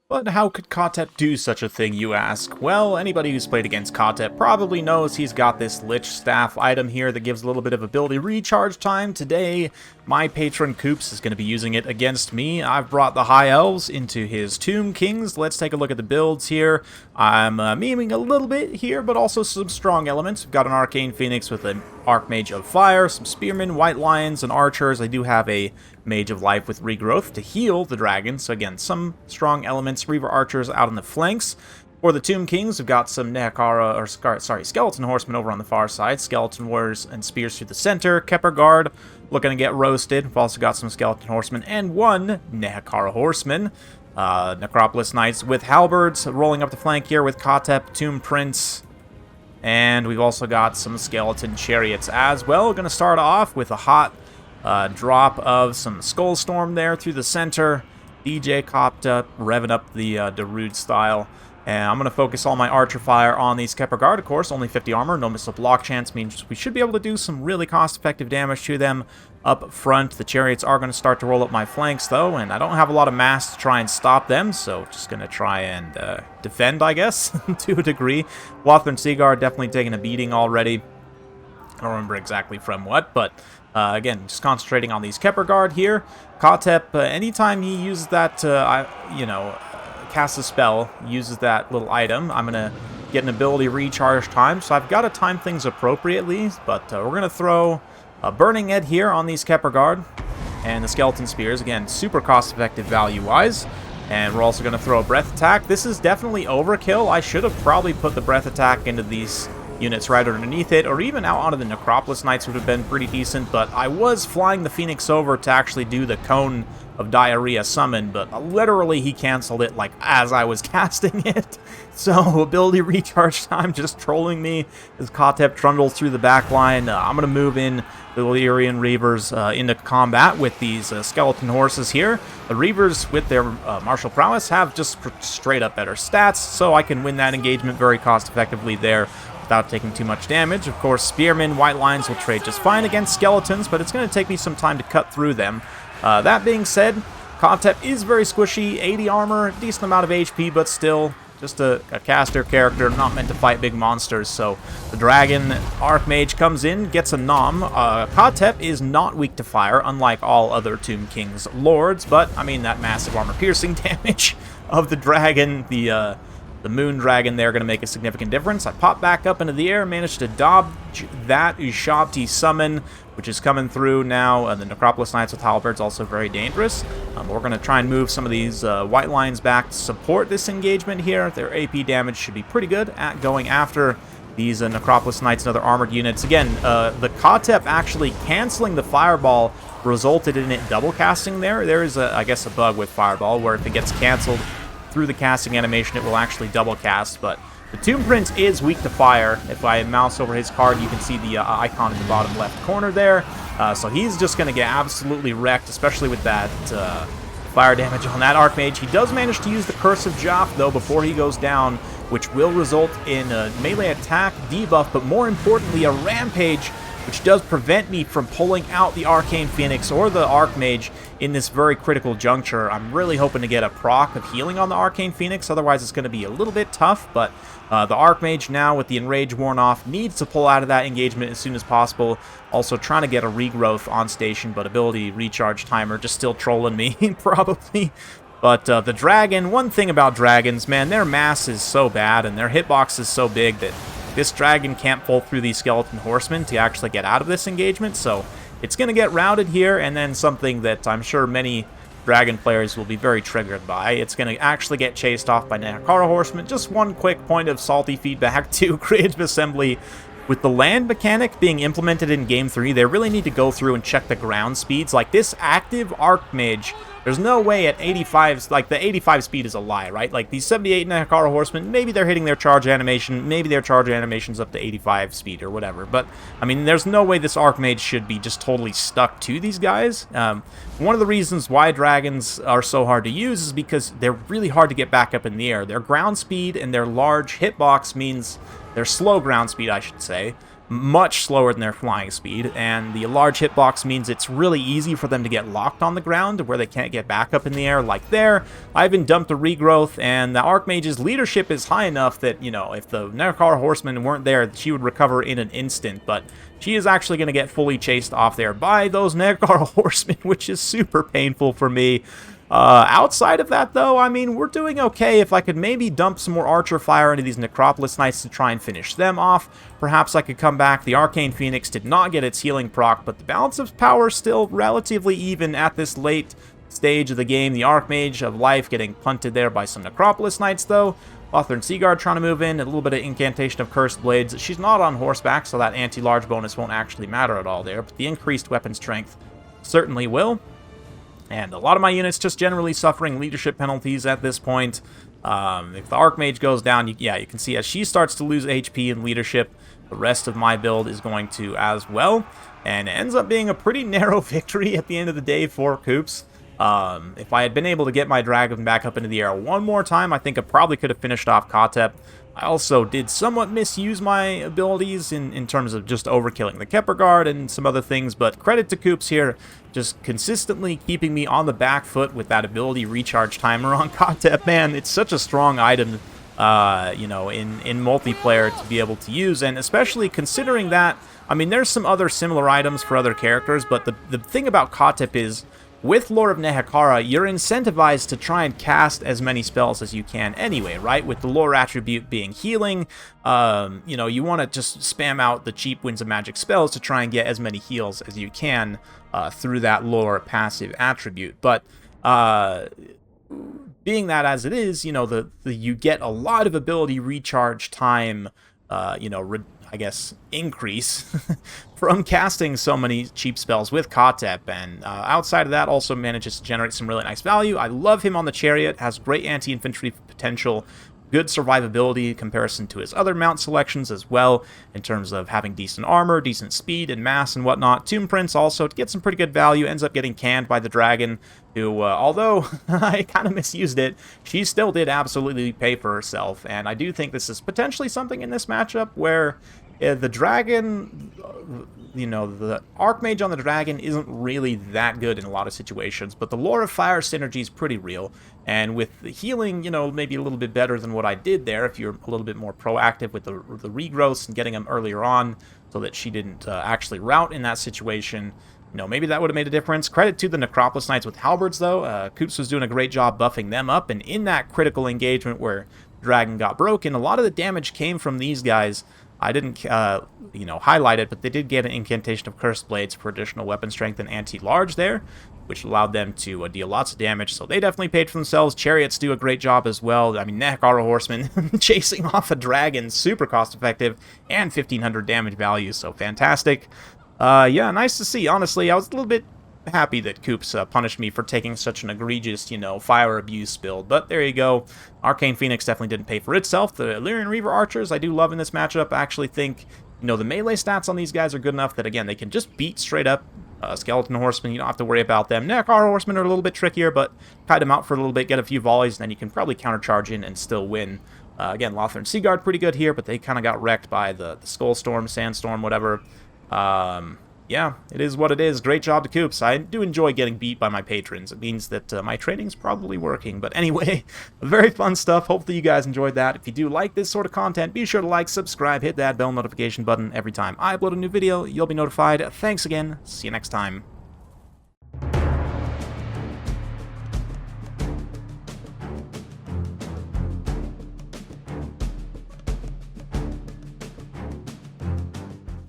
But how could Khatep do such a thing, you ask? Well, anybody who's played against Khatep probably knows he's got this Lich Staff item here that gives a little bit of ability recharge time. Today, my patron Koops is going to be using it against me. I've brought the High Elves into his Tomb Kings. Let's take a look at the builds here. I'm memeing a little bit here, but also some strong elements. We've got an Arcane Phoenix with an Archmage of Fire, some Spearmen, White Lions, and Archers. I do have a Mage of Life with Regrowth to heal the dragon. So again, some strong elements. Reaver Archers out on the flanks. For the Tomb Kings, we've got some Skeleton Horsemen over on the far side. Skeleton Warriors and Spears through the center. Kepper Guard looking to get roasted. We've also got some Skeleton Horsemen and one Nehekara Horseman. Necropolis Knights with Halberds rolling up the flank here with Khatep, Tomb Prince. And we've also got some Skeleton Chariots as well. We're going to start off with a hot drop of some Skull Storm there through the center. DJ copped up, revving up the Darude style. And I'm going to focus all my Archer Fire on these Kepper Guard, of course. Only 50 armor, no missile block chance means we should be able to do some really cost-effective damage to them up front. The Chariots are going to start to roll up my flanks, though, and I don't have a lot of mass to try and stop them, so just going to try and defend, I guess, to a degree. Lothran Seaguard definitely taking a beating already. I don't remember exactly from what, but again, just concentrating on these Kepper Guard here. Khatep, anytime he uses that, casts a spell, uses that little item, I'm going to get an ability recharge time. So I've got to time things appropriately, but we're going to throw a Burning Ed here on these Kepper Guard and the Skeleton Spears. Again, super cost-effective value-wise. And we're also going to throw a Breath Attack. This is definitely overkill. I should have probably put the Breath Attack into these units right underneath it, or even out onto the Necropolis Knights would have been pretty decent, but I was flying the Phoenix over to actually do the Cone of Diarrhea summon, but literally he canceled it like as I was casting it. So ability recharge time just trolling me as Khatep trundles through the back line. I'm going to move in the Illyrian Reavers into combat with these Skeleton Horses here. The Reavers with their martial prowess have just straight up better stats, so I can win that engagement very cost effectively there without taking too much damage. Of course, Spearmen, White Lions will trade just fine against Skeletons, but it's going to take me some time to cut through them. That being said, Khatep is very squishy, 80 armor, decent amount of HP, but still just a caster character, not meant to fight big monsters. So the Dragon Archmage comes in, gets a nom. Khatep is not weak to fire, unlike all other Tomb King's lords, but, I mean, that massive armor-piercing damage of the Dragon, the Moon Dragon there, going to make a significant difference. I pop back up into the air, managed to dodge that Ushabti summon, which is coming through now. The Necropolis Knights with Halberds also very dangerous. We're going to try and move some of these White Lions back to support this engagement here. Their AP damage should be pretty good at going after these Necropolis Knights and other armored units. Again, the Khatep actually canceling the Fireball resulted in it double casting there. There is, I guess, a bug with Fireball where if it gets canceled through the casting animation, it will actually double cast, but the Tomb Prince is weak to fire. If I mouse over his card, you can see the icon in the bottom left corner there. So he's just going to get absolutely wrecked, especially with that fire damage on that Archmage. He does manage to use the Curse of Joff, though, before he goes down, which will result in a melee attack debuff, but more importantly, a Rampage, which does prevent me from pulling out the Arcane Phoenix or the Archmage in this very critical juncture. I'm really hoping to get a proc of healing on the Arcane Phoenix, otherwise it's going to be a little bit tough, but the Archmage now, with the Enrage worn off, needs to pull out of that engagement as soon as possible. Also trying to get a regrowth on station, but ability recharge timer just still trolling me, probably. But the Dragon, one thing about Dragons, man, their mass is so bad and their hitbox is so big that this Dragon can't pull through these Skeleton Horsemen to actually get out of this engagement, so it's going to get routed here, and then something that I'm sure many Dragon players will be very triggered by. It's going to actually get chased off by Nehekara Horsemen. Just one quick point of salty feedback to Creative Assembly. With the land mechanic being implemented in Game 3, they really need to go through and check the ground speeds. Like, this active Archmage, there's no way at 85, like, the 85 speed is a lie, right? Like, these 78 Nehekara Horsemen, maybe they're hitting their charge animation, maybe their charge animation's up to 85 speed or whatever. But, I mean, there's no way this Archmage should be just totally stuck to these guys. One of the reasons why Dragons are so hard to use is because they're really hard to get back up in the air. Their ground speed and their large hitbox means their slow ground speed, I should say, much slower than their flying speed, and the large hitbox means it's really easy for them to get locked on the ground where they can't get back up in the air like there. I even dumped a regrowth, and the Archmage's leadership is high enough that, you know, if the Nekar horsemen weren't there, she would recover in an instant, but she is actually going to get fully chased off there by those Nekar horsemen, which is super painful for me. Outside of that, though, I mean, we're doing okay. If I could maybe dump some more Archer Fire into these Necropolis Knights to try and finish them off, perhaps I could come back. The Arcane Phoenix did not get its healing proc, but the balance of power still relatively even at this late stage of the game. The Archmage of Life getting punted there by some Necropolis Knights, though. Lothern Seaguard trying to move in, a little bit of Incantation of Cursed Blades. She's not on horseback, so that anti-large bonus won't actually matter at all there, but the increased weapon strength certainly will. And a lot of my units just generally suffering leadership penalties at this point. If the Archmage goes down, you can see as she starts to lose HP and leadership, the rest of my build is going to as well. And it ends up being a pretty narrow victory at the end of the day for Koops. If I had been able to get my Dragon back up into the air one more time, I think I probably could have finished off Khatep. I also did somewhat misuse my abilities in terms of just overkilling the Kepler Guard and some other things, but credit to Koops here, just consistently keeping me on the back foot with that ability recharge timer on Khatep. Man, it's such a strong item, you know, in multiplayer to be able to use, and especially considering that, I mean, there's some other similar items for other characters, but the thing about Khatep is, with Lore of Nehekhara, you're incentivized to try and cast as many spells as you can anyway, right? With the lore attribute being healing, you know, you want to just spam out the cheap Winds of Magic spells to try and get as many heals as you can through that lore passive attribute. But being that as it is, you know, you get a lot of ability recharge time, you know, I guess, increase from casting so many cheap spells with Khatep, and outside of that also manages to generate some really nice value. I love him on the Chariot, has great anti-infantry potential, good survivability in comparison to his other mount selections as well, in terms of having decent armor, decent speed and mass and whatnot. Tomb Prince also, to get some pretty good value, ends up getting canned by the Dragon, who, although I kind of misused it, she still did absolutely pay for herself, and I do think this is potentially something in this matchup where the Dragon, you know, the Archmage on the Dragon isn't really that good in a lot of situations, but the Lore of Fire synergy is pretty real, and with the healing, you know, maybe a little bit better than what I did there, if you're a little bit more proactive with the regrowths and getting them earlier on so that she didn't actually rout in that situation, you know, maybe that would have made a difference. Credit to the Necropolis Knights with Halberds, though. Koops was doing a great job buffing them up, and in that critical engagement where Dragon got broken, a lot of the damage came from these guys. I didn't, you know, highlight it, but they did get an Incantation of Cursed Blades for additional weapon strength and anti-large there, which allowed them to deal lots of damage, so they definitely paid for themselves. Chariots do a great job as well. I mean, Nehekhara Horseman chasing off a dragon, super cost-effective, and 1,500 damage value, so fantastic. Yeah, nice to see. Honestly, I was a little bit happy that Koops punished me for taking such an egregious, you know, fire abuse build, but there you go. Arcane Phoenix definitely didn't pay for itself. The Illyrian Reaver Archers I do love in this matchup. I actually think, you know, the melee stats on these guys are good enough that, again, they can just beat straight up Skeleton Horsemen. You don't have to worry about them. Nehekhara Horsemen are a little bit trickier, but kite them out for a little bit, get a few volleys, and then you can probably countercharge in and still win. Again, Lothern Seaguard pretty good here, but they kind of got wrecked by the Skull Storm, Sandstorm, whatever. Yeah, it is what it is. Great job to Koops. I do enjoy getting beat by my patrons. It means that my training's probably working. But anyway, very fun stuff. Hopefully you guys enjoyed that. If you do like this sort of content, be sure to like, subscribe, hit that bell notification button. Every time I upload a new video, you'll be notified. Thanks again. See you next time.